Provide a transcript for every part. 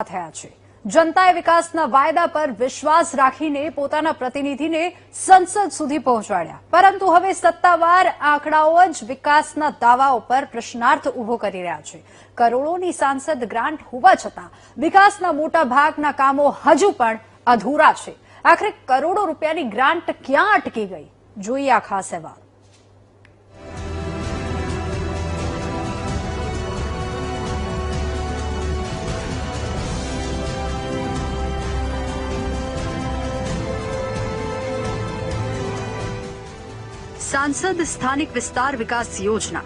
થયા છે। જનતાએ વિકાસના વાયદા પર વિશ્વાસ રાખીને પોતાના પ્રતિનિધિને સંસદ સુધી પહોંચાડ્યા, પરંતુ હવે સત્તાવાર આંકડાઓ જ વિકાસના દાવાઓ પર પ્રશ્નાર્થ ઉભો કરી રહ્યા છે। કરોડોની સાંસદ ગ્રાન્ટ હોવા છતાં વિકાસના મોટા ભાગના કામો હજુ પણ અધૂરા છે। આખરે કરોડો રૂપિયાની ગ્રાન્ટ ક્યાં અટકી ગઈ? જોઈએ આ ખાસ અહેવાલ। सांसद स्थानिक विस्तार विकास योजना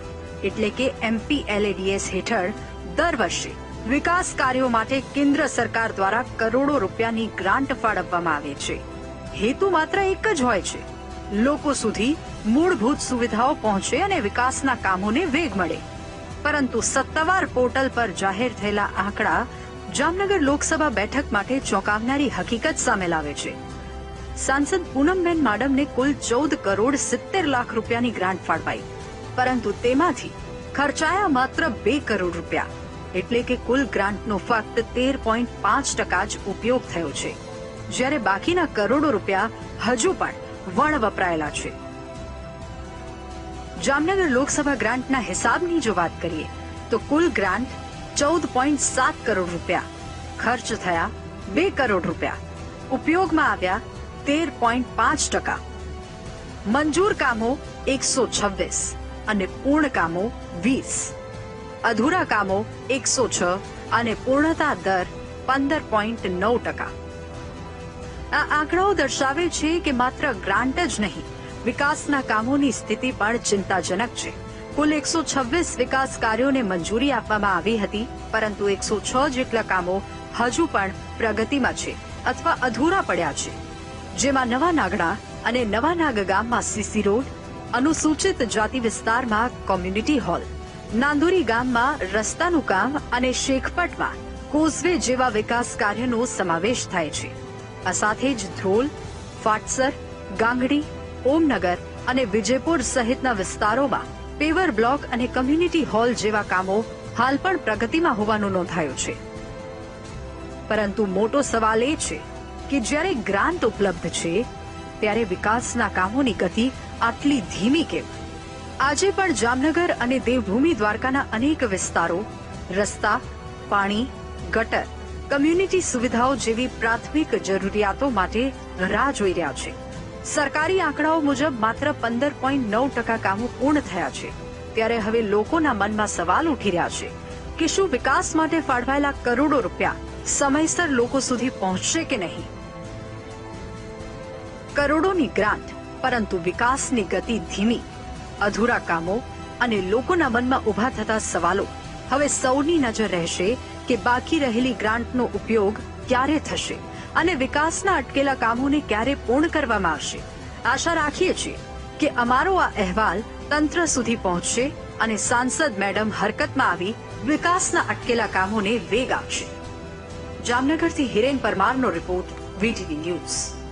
એટલે કે MPLADS હેઠળ દર વર્ષે વિકાસ કાર્યો માટે કેન્દ્ર સરકાર દ્વારા કરોડો રૂપિયાની ગ્રાન્ટ ફાળવવામાં આવે છે। હેતુ માત્ર એક જ હોય છે, લોકો સુધી મૂળભૂત સુવિધાઓ પહોંચે અને વિકાસના કામોને વેગ મળે। પરંતુ સત્તાવાર પોર્ટલ પર જાહેર થયેલા આંકડા જામનગર લોકસભા બેઠક માટે ચોંકાવનારી હકીકત સામે લાવે છે। सांसद पूनमबेन माडमने कुल 14 करोड़ 70 लाख રૂપિયાની ગ્રાન્ટ ફાળવાઈ, પરંતુ તેમાંથી ખર્ચાયા માત્ર 2 કરોડ રૂપિયા, એટલે કે કુલ ગ્રાન્ટનો ફક્ત 13.5% જ ઉપયોગ થયો છે, જ્યારે બાકીના કરોડો રૂપિયા હજુ પણ વણ વપરાયેલા છે। જામનગર લોકસભા ગ્રાન્ટના હિસાબની જો વાત કરીએ તો કુલ ગ્રાન્ટ 14.7 કરોડ રૂપિયા, ખર્ચ થયા 2 કરોડ રૂપિયા, ઉપયોગમાં આવ્યા 13.5%, મંજૂર કામો 126 અને પૂર્ણ કામો 20, અધૂરા કામો 106 અને પૂર્ણતા દર 15.9%। આ આંકડાઓ દર્શાવે છે કે માત્ર ગ્રાન્ટ જ નહીં, વિકાસના કામોની સ્થિતિ પણ ચિંતાજનક છે। કુલ 126 વિકાસ કાર્યોને મંજૂરી આપવામાં આવી હતી, પરંતુ 106 જેટલા કામો હજુ પણ પ્રગતિમાં છે અથવા અધૂરા પડ્યા છે, જેમાં નવા નાગડા અને નવા નાગ ગામમાં સીસી રોડ, અનુસૂચિત જાતિ વિસ્તારમાં કોમ્યુનિટી હોલ, નાંદોરી ગામમાં રસ્તાનું કામ અને શેખપટમાં કોઝવે જેવા વિકાસ કાર્યનો સમાવેશ થાય છે। આ સાથે જ ધ્રોલ, ફાટસર, ગાંગડી, ઓમનગર અને વિજયપુર સહિતના વિસ્તારોમાં પેવર બ્લોક અને કમ્યુનિટી હોલ જેવા કામો હાલ પણ પ્રગતિમાં હોવાનું નોંધાયું છે। પરંતુ મોટો સવાલ એ છે કે જ્યારે ગ્રાન્ટ ઉપલબ્ધ છે ત્યારે વિકાસના કામોની ગતિ આટલી ધીમી કેમ? આજે પણ જામનગર અને દેવભૂમિ દ્વારકાના અનેક વિસ્તારો રસ્તા, પાણી, ગટર, કમ્યુનિટી સુવિધાઓ જેવી પ્રાથમિક જરૂરિયાતો માટે રાહ જોઈ રહ્યા છે। સરકારી આંકડાઓ મુજબ માત્ર 15.9% કામો પૂર્ણ થયા છે, ત્યારે હવે લોકોના મનમાં સવાલ ઉઠી રહ્યા છે કે શું વિકાસ માટે ફાળવાયેલા કરોડો રૂપિયા સમયસર લોકો સુધી પહોંચશે કે નહીં? કરોડોની ગ્રાન્ટ, પરંતુ વિકાસની ગતિ ધીમી, અધૂરા કામો અને લોકોના મનમાં ઉભા થતા સવાલો। હવે સૌની નજર રહેશે કે બાકી રહેલી ગ્રાન્ટનો ઉપયોગ ક્યારે થશે અને વિકાસના અટકેલા કામોને ક્યારે પૂર્ણ કરવામાં આવશે। આશા રાખીએ છીએ કે અમારો આ અહેવાલ તંત્ર સુધી પહોંચશે અને સાંસદ મેડમ હરકતમાં આવી વિકાસના અટકેલા કામોને વેગ આપશે। જામનગરથી હિરેન પરમારનો રિપોર્ટ, VTV ન્યૂઝ।